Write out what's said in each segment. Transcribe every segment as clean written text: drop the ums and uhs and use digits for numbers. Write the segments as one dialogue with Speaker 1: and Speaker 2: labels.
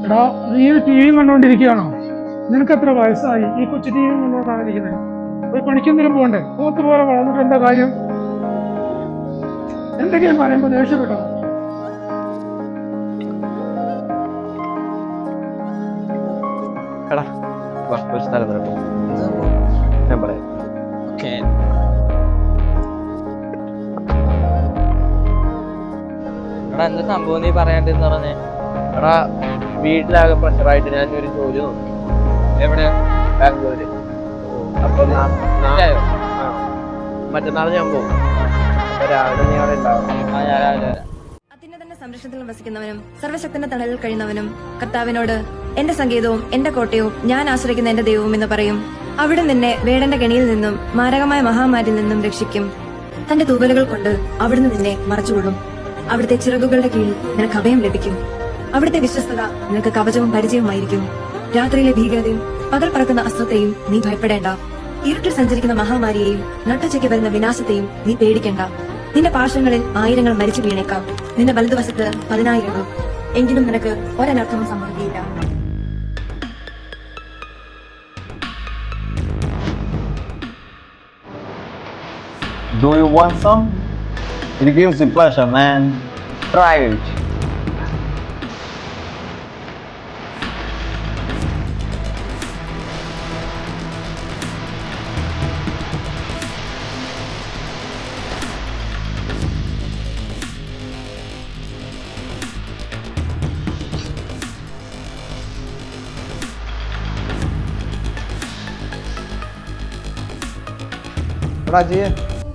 Speaker 1: എടാ, നീ ടി വിയും കണ്ടുകൊണ്ടിരിക്കുകയാണോ? നിനക്ക് എത്ര വയസ്സായി? ഈ കൊച്ചു ടി വിയും കണ്ടുകൊണ്ടാണ് ഇരിക്കുന്നത്. പോയി പണിക്കെന്തിനും പോകണ്ടേ? പോത്ത് പോലെ വളർന്നിട്ട് എന്താ കാര്യം? എന്തൊക്കെയാ പറയുമ്പോ ദേഷ്യപ്പെട്ടോ?
Speaker 2: എടാ വാ, ഒരു സ്ഥലം വരട്ടോ, ഞാൻ പറയാം.
Speaker 3: എടാ എന്താ സംഭവം നീ പറയാണ്ടെന്ന് പറഞ്ഞേ?
Speaker 2: എടാ വീട്ടിലാകെ പ്രഷറായിട്ട് ഞാൻ ഒരു ജോലി നോക്കി.
Speaker 3: എവിടെ?
Speaker 2: ബാംഗ്ലൂര്. അപ്പൊ മറ്റന്നാൾ ഞാൻ പോകും. അപ്പൊ രാവിലെ നീ അവിടെ ഉണ്ടാവും.
Speaker 4: അത്യുന്നതന്റെ സംരക്ഷണത്തിൽ വസിക്കുന്നവനും സർവശക്തന്റെ തണലിൽ കഴിയുന്നവനും കർത്താവിനോട് എന്റെ സങ്കേതവും എന്റെ കോട്ടയവും ഞാൻ ആശ്രയിക്കുന്ന എന്റെ ദൈവവും എന്ന് പറയും. അവിടെ നിന്നെ വേടന്റെ കെണിയിൽ നിന്നും മാരകമായ മഹാമാരിയിൽ നിന്നും രക്ഷിക്കും. തന്റെ തൂവലുകൾ കൊണ്ട് അവിടുന്ന് നിന്നെ മറച്ചുകൊള്ളും. അവിടുത്തെ ചിറകുകളുടെ കീഴിൽ നിനക്ക് അഭയം ലഭിക്കും. അവിടുത്തെ വിശ്വസ്തത നിനക്ക് കവചവും പരിചയവുമായിരിക്കും. രാത്രിയിലെ ഭീകരതയും പകൽ പറക്കുന്ന അസ്ത്രത്തെയും നീ ഭയപ്പെടേണ്ട. ഇരുട്ടിൽ സഞ്ചരിക്കുന്ന മഹാമാരിയെയും നട്ടുച്ചയ്ക്ക് വരുന്ന വിനാശത്തെയും നീ പേടിക്കേണ്ട. നിന്റെ പാർശ്വങ്ങളിൽ 1000 മരിച്ചു വീണേക്കാം, നിന്റെ വലതുവശത്ത് 10,000. എങ്കിലും നിനക്ക് ഒരനർത്ഥവും സംഭവിക്കില്ല.
Speaker 5: Do you want some? It gives you pleasure, man. Try it.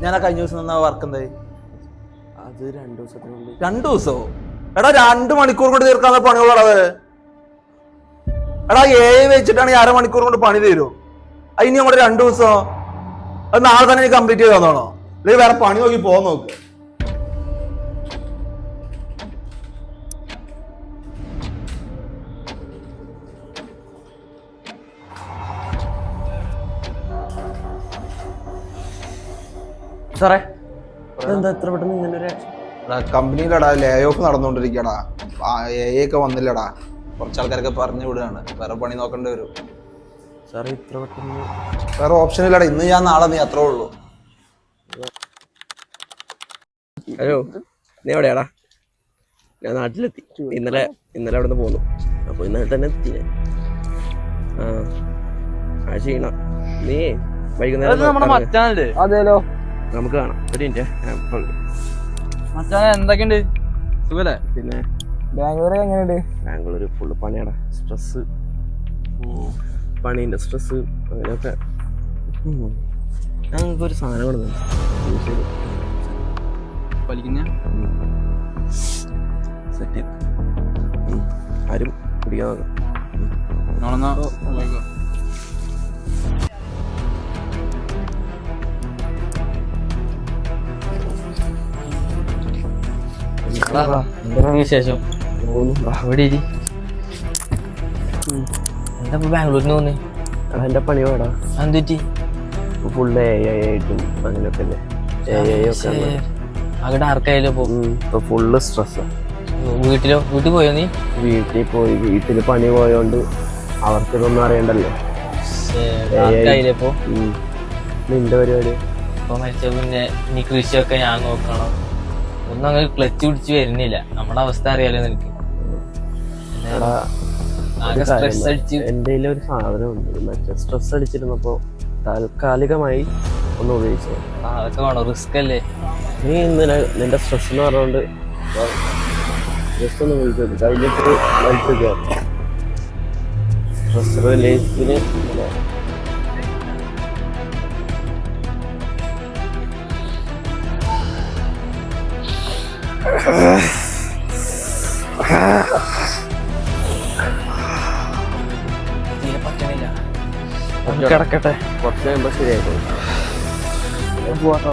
Speaker 6: ഞാൻ കഴിഞ്ഞ ദിവസം നിന്ന വർക്ക് എന്തായി?
Speaker 2: അത് 2 ദിവസത്തിനുള്ളിൽ.
Speaker 6: 2 ദിവസമോ? എടാ 2 മണിക്കൂർ കൊണ്ട് തീർക്കാവുന്ന പണികളത്. എടാ 7 വെച്ചിട്ടാണ് 1/2 മണിക്കൂർ കൊണ്ട് പണി തീരും. ഇനി അങ്ങോട്ട് 2 ദിവസം? അത് നാളെ തന്നെ നീ കംപ്ലീറ്റ് ചെയ്ത് തന്നോണോ? അല്ലെങ്കിൽ വേറെ പണി നോക്കി പോകാൻ നോക്ക്.
Speaker 2: സാറേ എന്താ എത്ര പെട്ടെന്ന് ഇങ്ങനെ ഒരു ആക്ഷൻ?
Speaker 6: കമ്പനിയിലടാ Leh of നടന്നുകൊണ്ടിരിക്കടാ. ഒക്കെ വന്നില്ലടാ. കുറച്ച് ആൾക്കാരൊക്കെ പറഞ്ഞു വിടുകയാണ്. വേറെ പണി നോക്കേണ്ടി വരും.
Speaker 2: സാറേ ഇത്ര പെട്ടെന്ന്?
Speaker 6: വേറെ ഓപ്ഷൻ ഇല്ലടാ. ഇന്ന് ഞാൻ നാളെ നീ അത്രേ ഉള്ളൂ.
Speaker 2: ഹലോ, നീ എവിടെയാടാ? ഞാൻ നാട്ടിലെത്തി. ഇന്നലെ അവിടെ നിന്ന് പോന്നു. അപ്പോൾ ഇന്നലെ തന്നെ എത്തി ഞാൻ. ആ ക്ഷീണം. നീ വൈകുന്നേരം
Speaker 3: അതേലോ
Speaker 2: നമുക്ക് കാണാം. ഒരു മിനിറ്റ്.
Speaker 3: മച്ചാനെ എന്തൊക്കെയുണ്ട്? സുഖല്ലേ?
Speaker 2: പിന്നെ
Speaker 3: ബാംഗ്ലൂർ എങ്ങനെയുണ്ട്?
Speaker 2: ബാംഗ്ലൂർ ഫുള്ള് പണിയാടാ. സ്ട്രെസ്, പണീൻ്റെ സ്ട്രെസ്, അങ്ങനെയൊക്കെ. ഞങ്ങൾക്ക് ഒരു സാധനം കൊടുക്കുന്നു. സെറ്റ് ആരും പിടിക്കാൻ നോക്കാം.
Speaker 3: വിശേഷം? എന്താ ബാംഗ്ലൂരിന് തോന്നി?
Speaker 2: എൻ്റെ പണി വേടാ.
Speaker 3: എന്തുറ്റി?
Speaker 2: ഫുള്ള് AI ആയിട്ടും അങ്ങനെയൊക്കെ അല്ലേ.
Speaker 3: അവിടെ ആർക്കായാലും
Speaker 2: ഇപ്പൊ ഫുള്ള് സ്ട്രെസ്.
Speaker 3: വീട്ടിൽ പോയോ നീ?
Speaker 2: വീട്ടിൽ പോയി. വീട്ടിൽ പണി പോയോണ്ട് അവർക്കിതൊന്നും അറിയണ്ടല്ലോ.
Speaker 3: ഇപ്പോ
Speaker 2: നിന്റെ പരിപാടി
Speaker 3: ഇപ്പൊ മരിച്ച പിന്നെ ഇനി കൃഷിയൊക്കെ ഞാൻ നോക്കണം. ഒന്നും അങ്ങനെ ക്ലച്ച് പിടിച്ച് വരുന്നില്ല. നമ്മുടെ അവസ്ഥ അറിയാലോ നിനക്ക്.
Speaker 2: എൻ്റെ ഒരു സാധനം ഉണ്ട്. മറ്റേ സ്ട്രെസ് അടിച്ചിരുന്നപ്പോ താൽക്കാലികമായി ഒന്ന് ഉപയോഗിച്ചത്.
Speaker 3: അതൊക്കെ വേണോ? റിസ്ക് അല്ലേ?
Speaker 2: നീ ഇന്നലെ നിന്റെ സ്ട്രെസ് എന്ന് പറഞ്ഞുകൊണ്ട് ജസ്റ്റ് ഒന്ന് വിളിച്ചത് കഴിഞ്ഞിട്ട് വലിച്ചു സ്ട്രെസ് റിലീഫിന്.
Speaker 3: തീരെ പറ്റണില്ല.
Speaker 2: കിടക്കട്ടെ, കുറച്ച് കഴിയുമ്പോൾ ശരിയായിക്കോളും.
Speaker 3: പോവാട്ടോ.